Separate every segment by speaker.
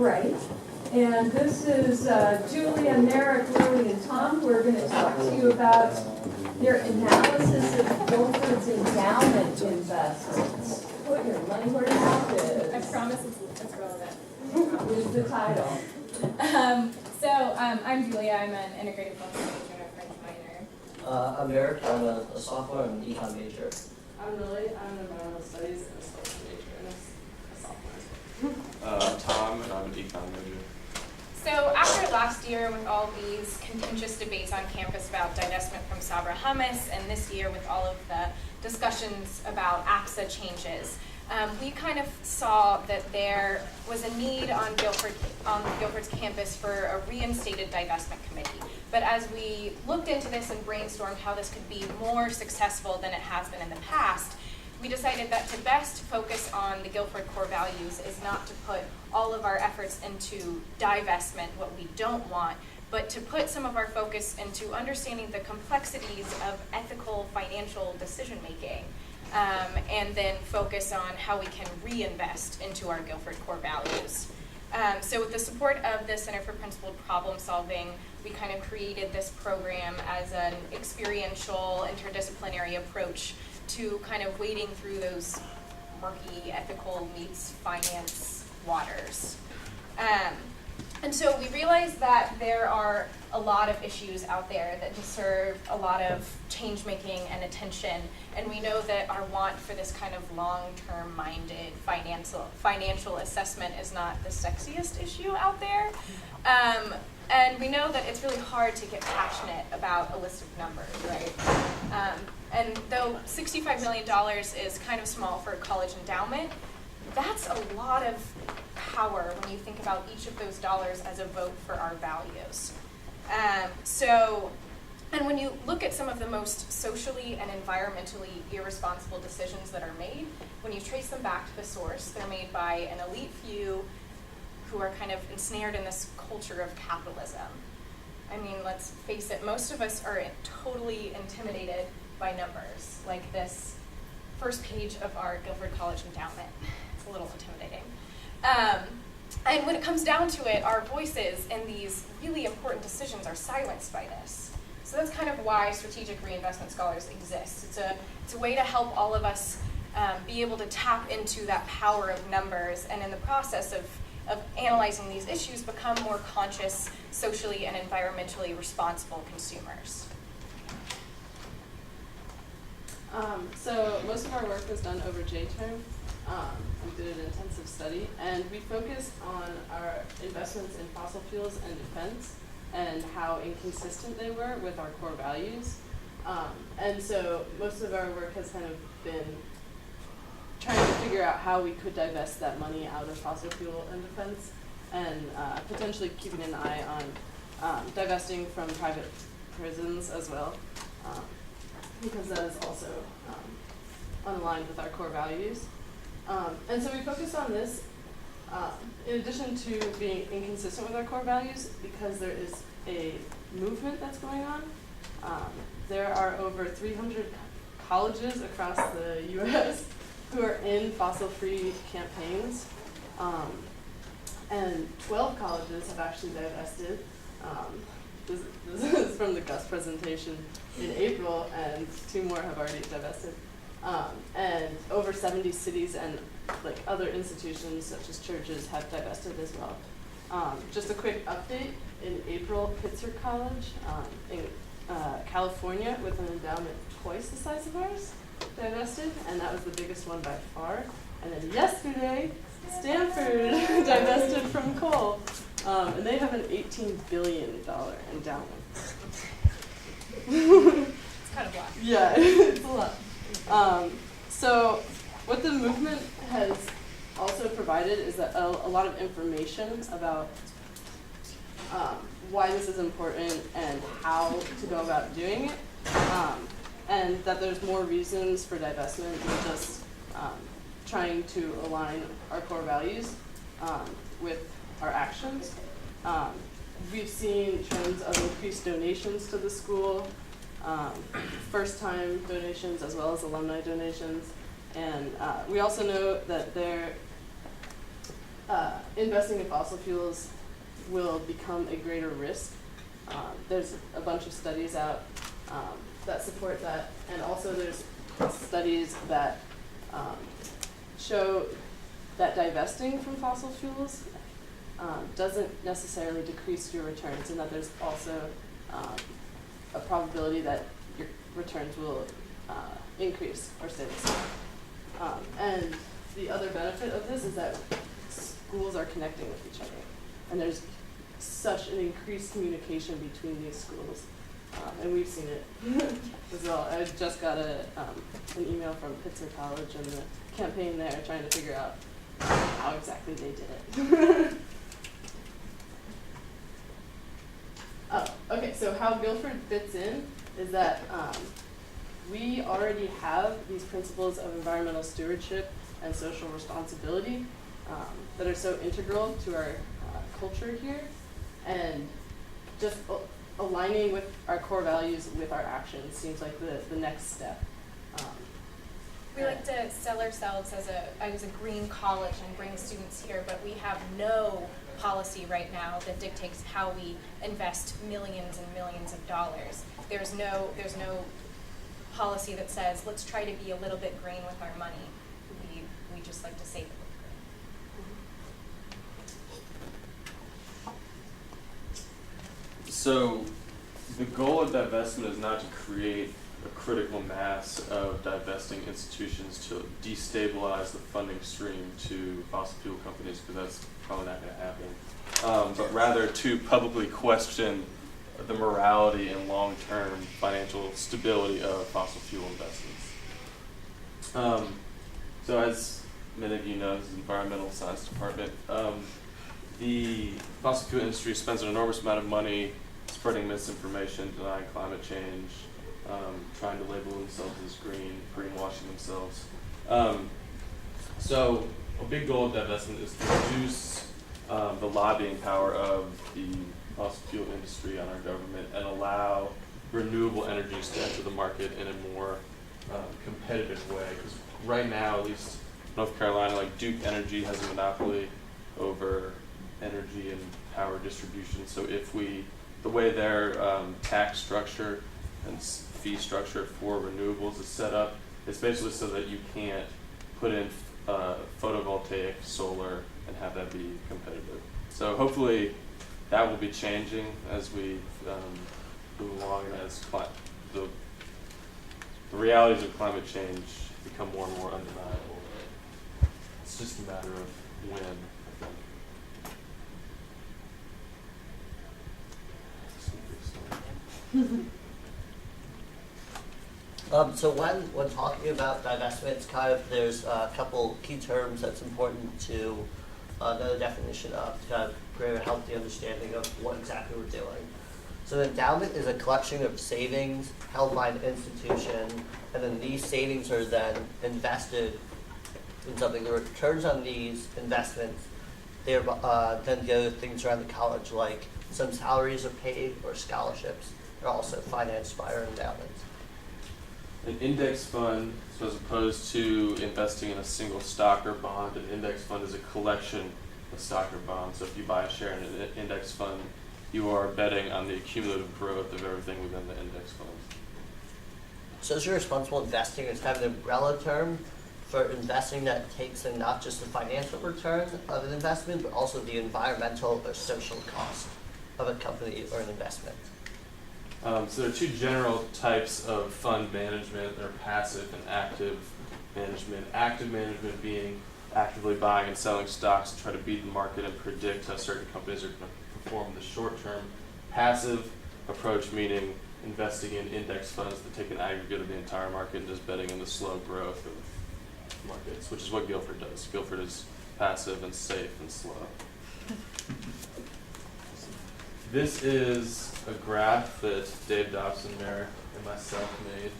Speaker 1: right. And this is Julia, Marek, Lily, and Tom, who are going to talk to you about their analysis of Guilford's endowment investments. Put your money where your mouth is.
Speaker 2: I promise it's relevant.
Speaker 1: Is the title.
Speaker 2: I'm Julia. I'm an integrated philosophy major and a French minor.
Speaker 3: I'm Marek. I'm a sophomore and an econ major.
Speaker 4: I'm Lily. I'm an environmental studies and a social major and a sophomore.
Speaker 5: I'm Tom, and I'm an econ major.
Speaker 2: So after last year with all these contentious debates on campus about divestment from Sabra hummus, and this year with all of the discussions about AXA changes, we kind of saw that there was a need on Guilford's campus for a reinstated divestment committee. But as we looked into this and brainstormed how this could be more successful than it has been in the past, we decided that to best focus on the Guilford core values is not to put all of our efforts into divestment, what we don't want, but to put some of our focus into understanding the complexities of ethical financial decision making. And then focus on how we can reinvest into our Guilford core values. So with the support of the Center for Principled Problem Solving, we kind of created this program as an experiential, interdisciplinary approach to kind of wading through those murky ethical meets finance waters. And so we realized that there are a lot of issues out there that deserve a lot of change making and attention, and we know that our want for this kind of long-term minded financial assessment is not the sexiest issue out there. And we know that it's really hard to get passionate about a list of numbers, right? And though $65 million is kind of small for a college endowment, that's a lot of power when you think about each of those dollars as a vote for our values. And when you look at some of the most socially and environmentally irresponsible decisions that are made, when you trace them back to the source, they're made by an elite few who are kind of ensnared in this culture of capitalism. I mean, let's face it, most of us are totally intimidated by numbers, like this first page of our Guilford College endowment. It's a little intimidating. And when it comes down to it, our voices in these really important decisions are silenced by this. So that's kind of why strategic reinvestment scholars exist. It's a way to help all of us be able to tap into that power of numbers, and in the process of analyzing these issues, become more conscious, socially and environmentally responsible consumers.
Speaker 4: So most of our work was done over J-term. We did an intensive study, and we focused on our investments in fossil fuels and defense and how inconsistent they were with our core values. And so most of our work has kind of been trying to figure out how we could divest that money out of fossil fuel and defense, and potentially keeping an eye on divesting from private prisons as well, because that is also unaligned with our core values. And so we focused on this in addition to being inconsistent with our core values, because there is a movement that's going on. There are over 300 colleges across the U.S. who are in fossil-free campaigns, and 12 colleges have actually divested. This is from the Gus presentation in April, and 2 more have already divested. And over 70 cities and other institutions such as churches have divested as well. Just a quick update, in April, Pitzer College in California, with an endowment twice the size of ours, divested, and that was the biggest one by far. And then yesterday, Stanford divested from coal, and they have an $18 billion endowment.
Speaker 2: It's kind of wild.
Speaker 4: Yeah, it's a lot. So what the movement has also provided is that a lot of information about why this is important and how to go about doing it, and that there's more reasons for divestment than just trying to align our core values with our actions. We've seen trends of increased donations to the school, first-time donations as well as alumni donations, and we also know that there investing in fossil fuels will become a greater risk. There's a bunch of studies out that support that, and also there's studies that show that divesting from fossil fuels doesn't necessarily decrease your returns, and that there's also a probability that your returns will increase or stay the same. And the other benefit of this is that schools are connecting with each other, and there's such an increased communication between these schools, and we've seen it as well. I just got an email from Pittsburgh College and the campaign there trying to figure out how exactly they did it. Oh, okay, so how Guilford fits in is that we already have these principles of environmental stewardship and social responsibility that are so integral to our culture here, and just aligning with our core values with our actions seems like the next step.
Speaker 2: We like to sell ourselves as a green college and bring students here, but we have no policy right now that dictates how we invest millions and millions of dollars. There's no policy that says, let's try to be a little bit green with our money. We just like to say that we're green.
Speaker 5: So the goal of divestment is not to create a critical mass of divesting institutions to destabilize the funding stream to fossil fuel companies, because that's probably not going to happen, but rather to publicly question the morality and long-term financial stability of fossil fuel investments. So as many of you know, this is the environmental science department. The fossil fuel industry spends an enormous amount of money spreading misinformation, denying climate change, trying to label themselves as green, greenwashing themselves. So a big goal of divestment is to reduce the lobbying power of the fossil fuel industry on our government and allow renewable energies to enter the market in a more competitive way. Because right now, at least North Carolina, like Duke Energy has a monopoly over energy and power distribution. So if the way their tax structure and fee structure for renewables is set up, it's basically so that you can't put in photovoltaic solar and have that be competitive. So hopefully that will be changing as we move along, and as the realities of climate change become more and more undeniable. It's just a matter of when, I think.
Speaker 3: So when talking about divestment, it's there's a couple key terms that's important to know the definition of to kind of create a healthy understanding of what exactly we're doing. So an endowment is a collection of savings held by an institution, and then these savings are then invested in something. The returns on these investments, they then go to things around the college, like some salaries are paid or scholarships are also financed by our endowments.
Speaker 5: An index fund, so as opposed to investing in a single stock or bond, an index fund is a collection of stock or bonds. So if you buy a share in an index fund, you are betting on the cumulative growth of everything within the index fund.
Speaker 3: Social responsible investing is kind of an umbrella term for investing that takes in not just the financial return of an investment, but also the environmental or social cost of a company or an investment.
Speaker 5: So there are two general types of fund management. There are passive and active management. Active management being actively buying and selling stocks to try to beat the market and predict how certain companies are going to perform in the short term. Passive approach meaning investing in index funds that take an aggregate of the entire market and just betting on the slow growth of markets, which is what Guilford does. Guilford is passive and safe and slow. This is a graph that Dave Dobson there and myself made.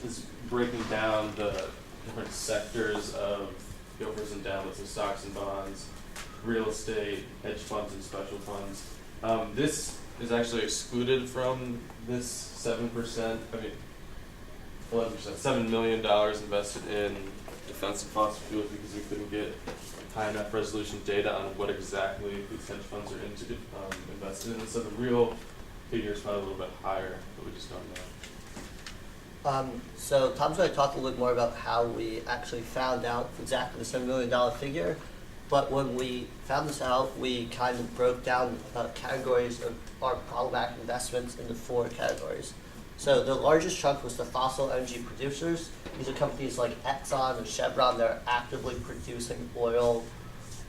Speaker 5: Is breaking down the different sectors of Guilford's endowments of stocks and bonds, real estate, hedge funds, and special funds. This is actually excluded from this 7%, 11%, $7 million invested in defense of fossil fuels because we couldn't get high enough resolution data on what exactly these hedge funds are invested in. And so the real figure is probably a little bit higher, but we just don't know.
Speaker 3: So Tom's going to talk a little bit more about how we actually found out exactly the $7 million figure. But when we found this out, we kind of broke down categories of our problematic investments into 4 categories. So the largest chunk was the fossil energy producers. These are companies like Exxon and Chevron that are actively producing oil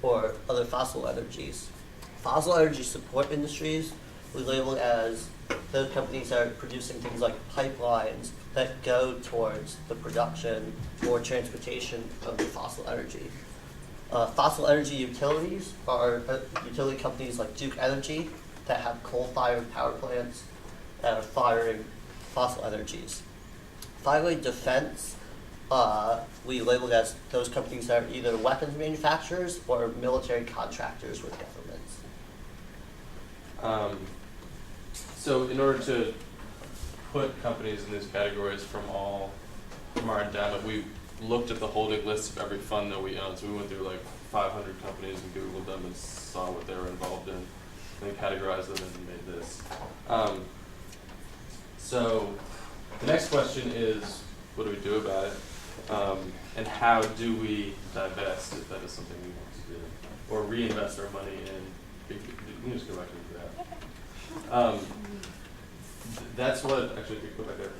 Speaker 3: or other fossil energies. Fossil energy support industries we label as those companies that are producing things like pipelines that go towards the production or transportation of the fossil energy. Fossil energy utilities are utility companies like Duke Energy that have coal-fired power plants that are firing fossil energies. Finally, defense, we label as those companies that are either weapons manufacturers or military contractors with governments.
Speaker 5: So in order to put companies in these categories from our endowment, we looked at the holding list of every fund that we own. So we went through like 500 companies and Googled them and saw what they were involved in, and then categorized them and made this. So the next question is, what do we do about it? And how do we divest if that is something we want to do? Or reinvest our money in, we can just go back into that. That's what, actually, if you go back there.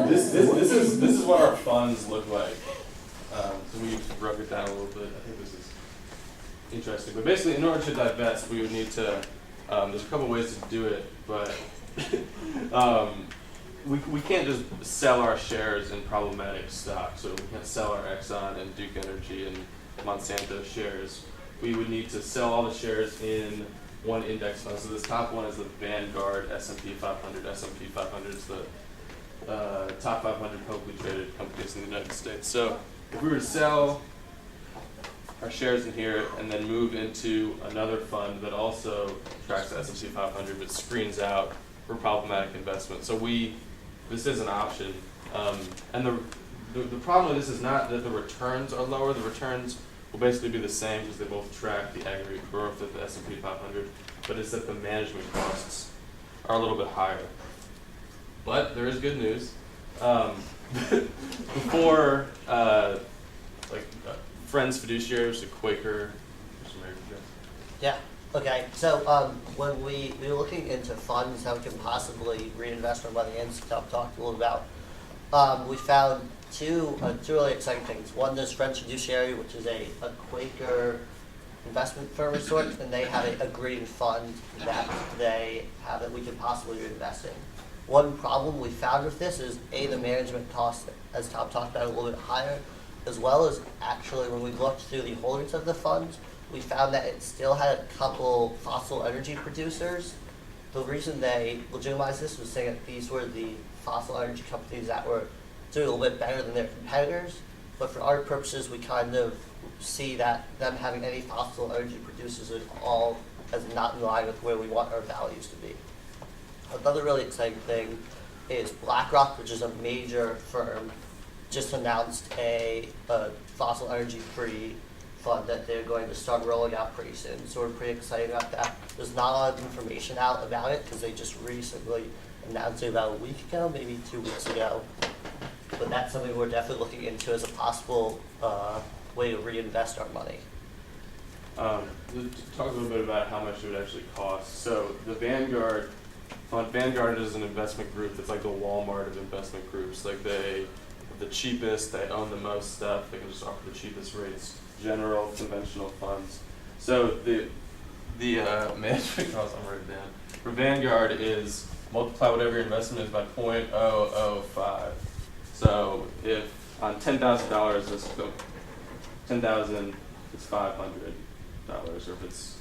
Speaker 5: This is what our funds look like. So we broke it down a little bit. I think this is interesting. But basically, in order to divest, we would need to, there's a couple ways to do it, but we can't just sell our shares in problematic stocks. So we can't sell our Exxon and Duke Energy and Monsanto shares. We would need to sell all the shares in one index fund. So this top one is the Vanguard S&P 500. S&P 500 is the top 500 publicly traded companies in the United States. So if we were to sell our shares in here and then move into another fund that also tracks the S&P 500 but screens out for problematic investment. So this is an option. And the problem with this is not that the returns are lower. The returns will basically be the same because they both track the aggregate growth of the S&P 500, but it's that the management costs are a little bit higher. But there is good news. Before, Friends Fiduciary, which is a Quaker,
Speaker 3: Yeah. Okay. So when we were looking into funds, how we can possibly reinvest our money in, Tom talked a little about, we found two really exciting things. One is Friends Fiduciary, which is a Quaker investment firm of sorts, and they have a green fund that they have that we could possibly reinvest in. One problem we found with this is the management costs, as Tom talked about, a little bit higher, as well as actually when we looked through the holdings of the funds, we found that it still had a couple fossil energy producers. The reason they legitimized this was saying that these were the fossil energy companies that were doing a little bit better than their competitors. But for our purposes, we kind of see that them having any fossil energy producers at all as not in line with where we want our values to be. Another really exciting thing is BlackRock, which is a major firm, just announced a fossil energy-free fund that they're going to start rolling out pretty soon. So we're pretty excited about that. There's not a lot of information out about it because they just recently announced it about a week ago, maybe 2 weeks ago. But that's something we're definitely looking into as a possible way to reinvest our money.
Speaker 5: To talk a little bit about how much it would actually cost. So the Vanguard is an investment group that's like the Walmart of investment groups. Like they are the cheapest, they own the most stuff, they can just offer the cheapest rates, general, conventional funds. So the management cost, I'm writing down, for Vanguard is multiply whatever your investment is by 0.005. So if on $10,000, this so 10,000 is $500, or if it's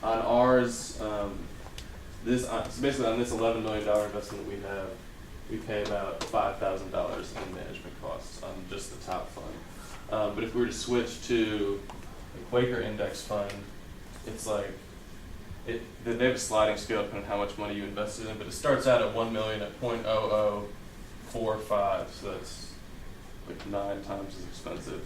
Speaker 5: on ours, so basically on this $11 million investment we have, we pay about $5,000 in management costs on just the top fund. But if we were to switch to a Quaker index fund, it's like they have a sliding scale depending on how much money you invested in, but it starts out at $1 million at 0.0045, so that's like 9 times as expensive.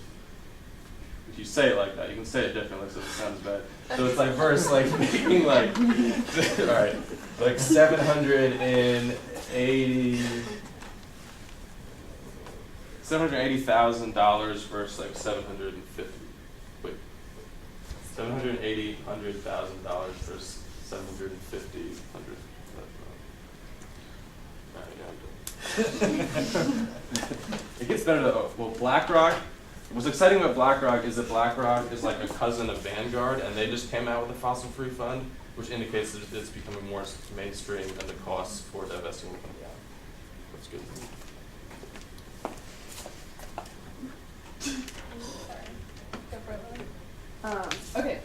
Speaker 5: If you say it like that, you can say it differently so it sounds bad. So it's like versus like making like, all right, like $780,000 versus like $780,000 versus $750,000. It gets better though. Well, BlackRock. What's exciting about BlackRock is that BlackRock is like a cousin of Vanguard, and they just came out with a fossil-free fund, which indicates that it's becoming more mainstream, and the costs for divesting will come down. That's good.
Speaker 4: Okay,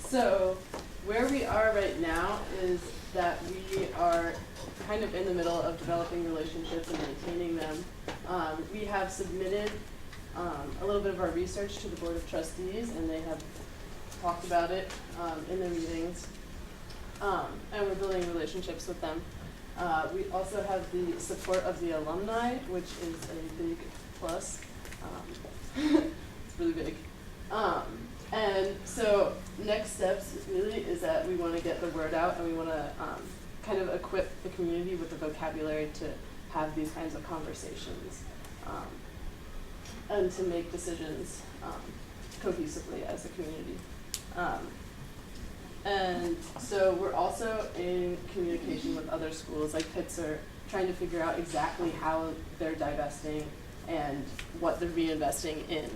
Speaker 4: so where we are right now is that we are kind of in the middle of developing relationships and maintaining them. We have submitted a little bit of our research to the Board of Trustees, and they have talked about it in their meetings, and we're building relationships with them. We also have the support of the alumni, which is a big plus. It's really big. And so next steps really is that we want to get the word out, and we want to kind of equip the community with the vocabulary to have these kinds of conversations and to make decisions cohesively as a community. And so we're also in communication with other schools, like Pitzer, trying to figure out exactly how they're divesting and what they're reinvesting in.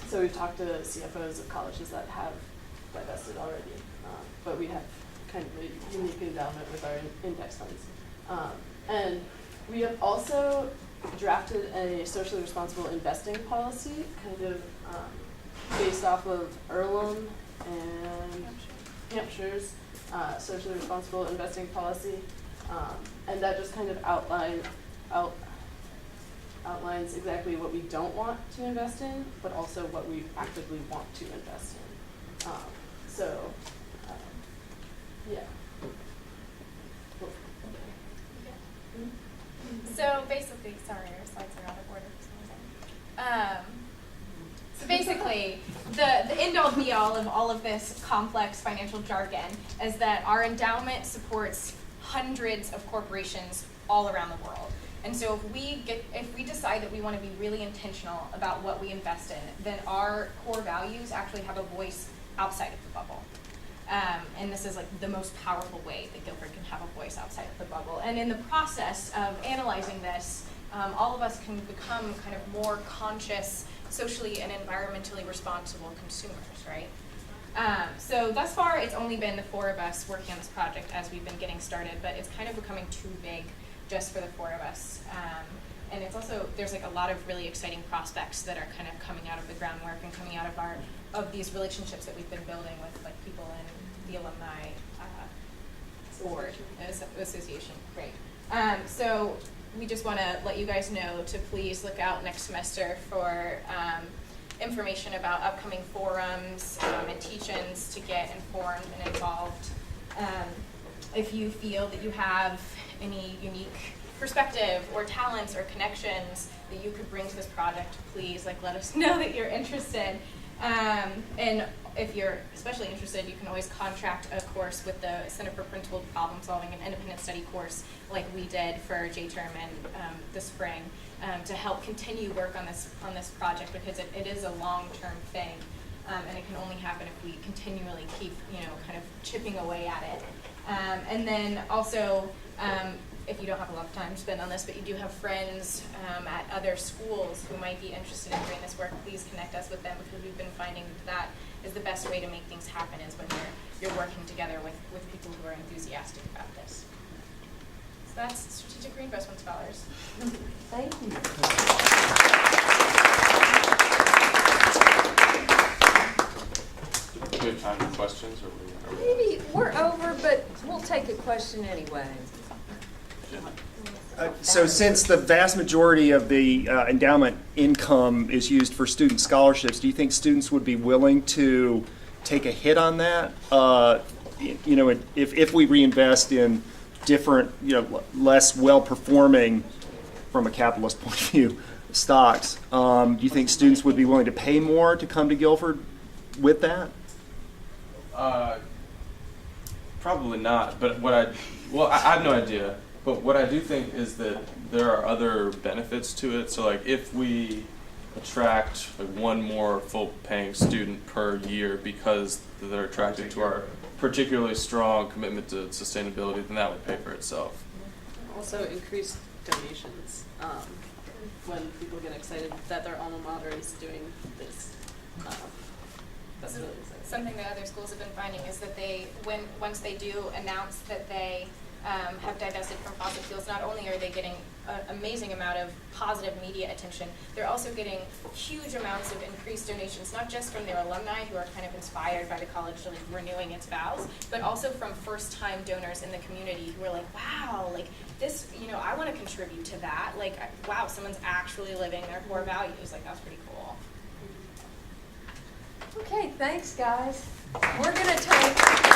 Speaker 4: So we've talked to CFOs of colleges that have divested already, but we have kind of a unique endowment with our index funds. And we have also drafted a socially responsible investing policy, kind of based off of Earlham and Hampshire's socially responsible investing policy, and that just kind of outlines exactly what we don't want to invest in, but also what we actively want to invest in. Yeah.
Speaker 2: So basically, sorry, our slides are out of order for some reason. So basically, the end-all be-all of all of this complex financial jargon is that our endowment supports hundreds of corporations all around the world. And so if we decide that we want to be really intentional about what we invest in, then our core values actually have a voice outside of the bubble. And this is like the most powerful way that Guilford can have a voice outside of the bubble. And in the process of analyzing this, all of us can become kind of more conscious, socially and environmentally responsible consumers, right? So thus far, it's only been the 4 of us working on this project as we've been getting started, but it's kind of becoming too big just for the 4 of us. And it's also, there's like a lot of really exciting prospects that are kind of coming out of the groundwork and coming out of these relationships that we've been building with like people in the alumni board association. Great. So we just want to let you guys know to please look out next semester for information about upcoming forums and teach-ins to get informed and involved. If you feel that you have any unique perspective or talents or connections that you could bring to this project, please let us know that you're interested. And if you're especially interested, you can always contract a course with the Center for Principled Problem Solving, an independent study course like we did for J-term and the spring, to help continue work on this project, because it is a long-term thing, and it can only happen if we continually keep kind of chipping away at it. And then also, if you don't have a lot of time to spend on this, but you do have friends at other schools who might be interested in doing this work, please connect us with them, because we've been finding that is the best way to make things happen, is when you're working together with people who are enthusiastic about this. So that's Strategic Reinvestment Scholars.
Speaker 1: Thank you.
Speaker 5: Do we have time for questions, or
Speaker 1: Maybe we're over, but we'll take a question anyway.
Speaker 6: So since the vast majority of the endowment income is used for student scholarships, do you think students would be willing to take a hit on that? If we reinvest in different, less well-performing from a capitalist point of view, stocks. Do you think students would be willing to pay more to come to Guilford with that?
Speaker 5: Probably not, but I have no idea. But what I do think is that there are other benefits to it. So like if we attract like one more full paying student per year because they're attracted to our particularly strong commitment to sustainability, then that would pay for itself.
Speaker 4: Also increased donations when people get excited that their alma mater is doing this. That's really exciting.
Speaker 2: Something that other schools have been finding is that once they do announce that they have divested from fossil fuels, not only are they getting an amazing amount of positive media attention, they're also getting huge amounts of increased donations, not just from their alumni who are kind of inspired by the college to like renewing its vows, but also from first-time donors in the community who are like, wow, like this, I want to contribute to that. Like, wow, someone's actually living their core values. Like, that's pretty cool.
Speaker 1: Okay, thanks, guys. We're going to take